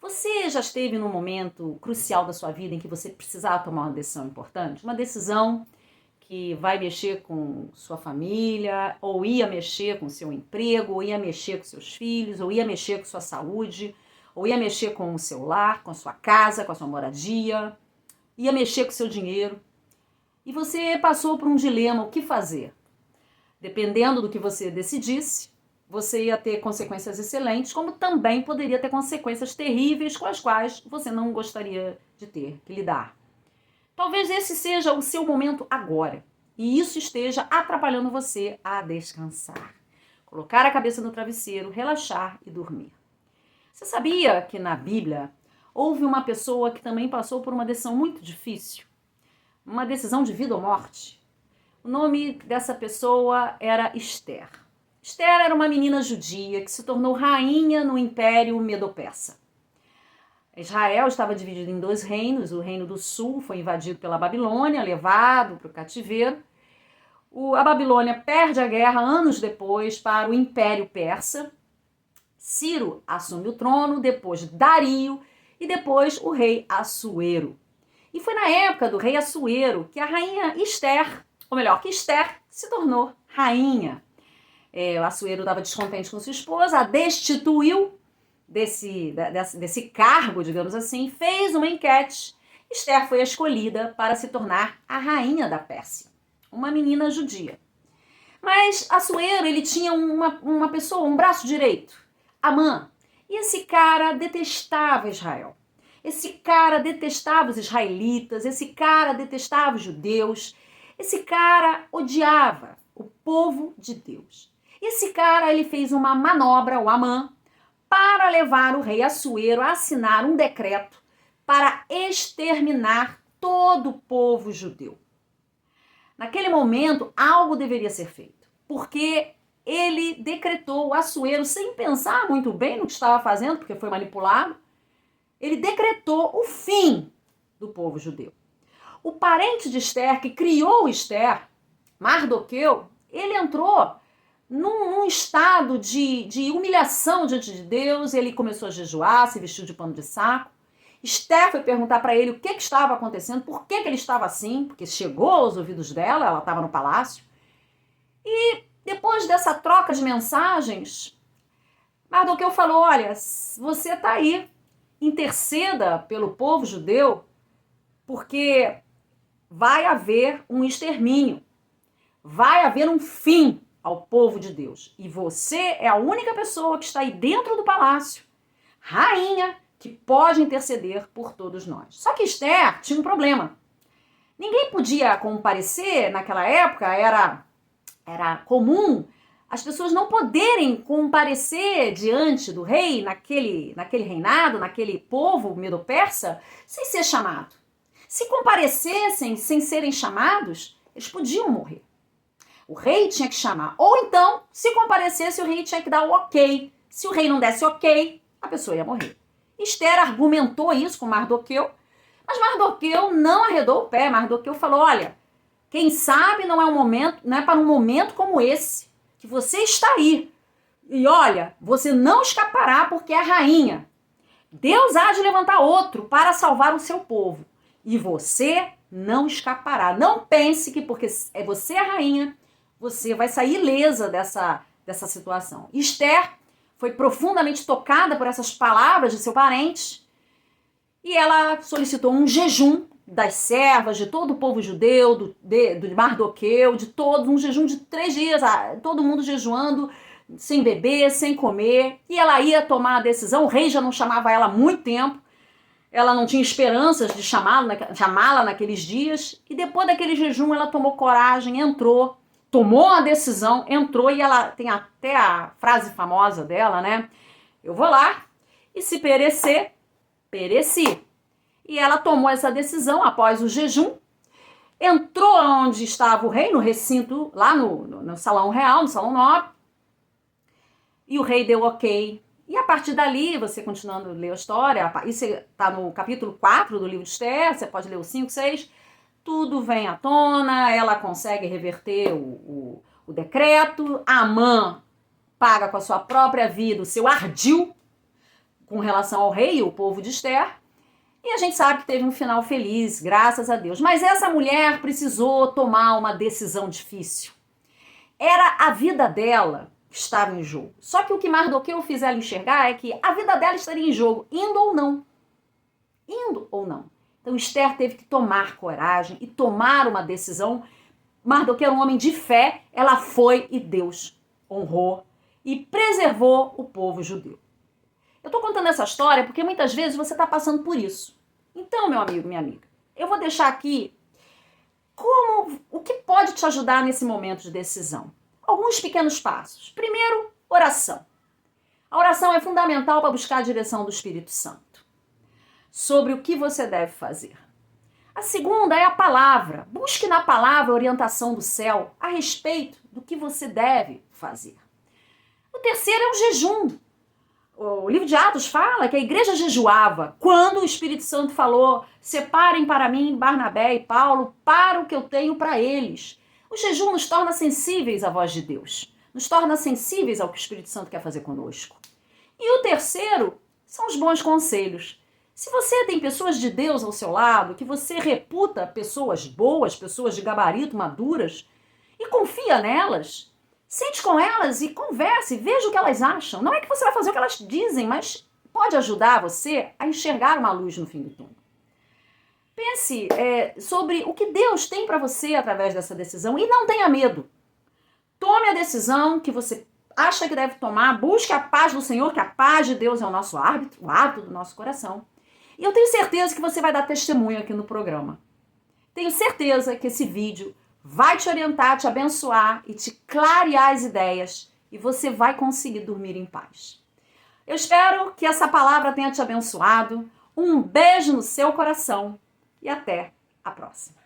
Você já esteve num momento crucial da sua vida em que você precisava tomar uma decisão importante? Uma decisão que vai mexer com sua família, ou ia mexer com seu emprego, ou ia mexer com seus filhos, ou ia mexer com sua saúde, ou ia mexer com o seu lar, com a sua casa, com a sua moradia, ia mexer com o seu dinheiro. E você passou por um dilema, o que fazer? Dependendo do que você decidisse, você ia ter consequências excelentes, como também poderia ter consequências terríveis com as quais você não gostaria de ter que lidar. Talvez esse seja o seu momento agora, e isso esteja atrapalhando você a descansar. Colocar a cabeça no travesseiro, relaxar e dormir. Você sabia que na Bíblia houve uma pessoa que também passou por uma decisão muito difícil? Uma decisão de vida ou morte? O nome dessa pessoa era Esther. Esther era uma menina judia que se tornou rainha no Império Medo-Persa. Israel estava dividido em dois reinos. O reino do sul foi invadido pela Babilônia, levado para o cativeiro. A Babilônia perde a guerra anos depois para o Império Persa. Ciro assume o trono, depois Dario e depois o rei Assuero. E foi na época do rei Assuero que a rainha Esther, ou melhor, que Esther se tornou rainha. O Assuero estava descontente com sua esposa, a destituiu desse cargo, digamos assim, fez uma enquete. Esther foi escolhida para se tornar a rainha da Pérsia, uma menina judia. Mas Assuero, ele tinha uma pessoa, um braço direito, Amã, e esse cara detestava Israel. Esse cara detestava os israelitas, esse cara detestava os judeus, esse cara odiava o povo de Deus. Esse cara, ele fez uma manobra, o Amã, para levar o rei Assuero a assinar um decreto para exterminar todo o povo judeu. Naquele momento, algo deveria ser feito, porque ele decretou, o Assuero, sem pensar muito bem no que estava fazendo, porque foi manipulado, ele decretou o fim do povo judeu. O parente de Esther, que criou Esther, Mardoqueu, ele entrou num estado de humilhação diante de Deus. Ele começou a jejuar, se vestiu de pano de saco. Esther foi perguntar para ele o que estava acontecendo, por que ele estava assim, porque chegou aos ouvidos dela, ela estava no palácio. E depois dessa troca de mensagens, Mardoqueu falou: olha, você está aí, interceda pelo povo judeu, porque vai haver um extermínio, vai haver um fim ao povo de Deus. E você é a única pessoa que está aí dentro do palácio, rainha, que pode interceder por todos nós. Só que Esther tinha um problema. Ninguém podia comparecer, naquela época era comum as pessoas não poderem comparecer diante do rei, naquele reinado, naquele povo medo-persa, sem ser chamado. Se comparecessem sem serem chamados, eles podiam morrer. O rei tinha que chamar. Ou então, se comparecesse, o rei tinha que dar o ok. Se o rei não desse ok, a pessoa ia morrer. Esther argumentou isso com Mardoqueu, mas Mardoqueu não arredou o pé. Mardoqueu falou: olha, quem sabe não é para um momento como esse que você está aí. E olha, você não escapará porque é rainha. Deus há de levantar outro para salvar o seu povo. E você não escapará. Não pense que porque você é rainha, você vai sair ilesa dessa situação. Esther foi profundamente tocada por essas palavras de seu parente e ela solicitou um jejum das servas, de todo o povo judeu, de Mardoqueu, de todos, um jejum de 3 dias, todo mundo jejuando, sem beber, sem comer, e ela ia tomar a decisão. O rei já não chamava ela há muito tempo, ela não tinha esperanças de chamá-la naqueles dias, e depois daquele jejum ela tomou coragem, entrou, tomou a decisão, entrou, e ela tem até a frase famosa dela, né? Eu vou lá, e se perecer, pereci. E ela tomou essa decisão após o jejum, entrou onde estava o rei, no recinto, lá no salão real, no salão nobre, e o rei deu ok. E a partir dali, você continuando a ler a história, isso está no capítulo 4 do livro de Esther, você pode ler o 5, 6, tudo vem à tona, ela consegue reverter o decreto, Amã paga com a sua própria vida o seu ardil, com relação ao rei e o povo de Esther. E a gente sabe que teve um final feliz, graças a Deus. Mas essa mulher precisou tomar uma decisão difícil. Era a vida dela que estava em jogo. Só que o que Mardoqueu fez ela enxergar é que a vida dela estaria em jogo, indo ou não. Indo ou não. Então Esther teve que tomar coragem e tomar uma decisão. Mardoqueu era um homem de fé, ela foi e Deus honrou e preservou o povo judeu. Eu estou contando essa história porque muitas vezes você está passando por isso. Então, meu amigo, minha amiga, eu vou deixar aqui o que pode te ajudar nesse momento de decisão. Alguns pequenos passos. Primeiro, oração. A oração é fundamental para buscar a direção do Espírito Santo sobre o que você deve fazer. A segunda é a palavra. Busque na palavra a orientação do céu a respeito do que você deve fazer. O terceiro é o jejum. O livro de Atos fala que a igreja jejuava quando o Espírito Santo falou: separem para mim Barnabé e Paulo para o que eu tenho para eles. O jejum nos torna sensíveis à voz de Deus, nos torna sensíveis ao que o Espírito Santo quer fazer conosco. E o terceiro são os bons conselhos. Se você tem pessoas de Deus ao seu lado, que você reputa pessoas boas, pessoas de gabarito, maduras, e confia nelas, sente com elas e converse, veja o que elas acham. Não é que você vai fazer o que elas dizem, mas pode ajudar você a enxergar uma luz no fim do túnel. Pense sobre o que Deus tem para você através dessa decisão e não tenha medo. Tome a decisão que você acha que deve tomar, busque a paz do Senhor, que a paz de Deus é o nosso árbitro, o árbitro do nosso coração. E eu tenho certeza que você vai dar testemunho aqui no programa. Tenho certeza que esse vídeo vai te orientar, te abençoar e te clarear as ideias e você vai conseguir dormir em paz. Eu espero que essa palavra tenha te abençoado. Um beijo no seu coração e até a próxima.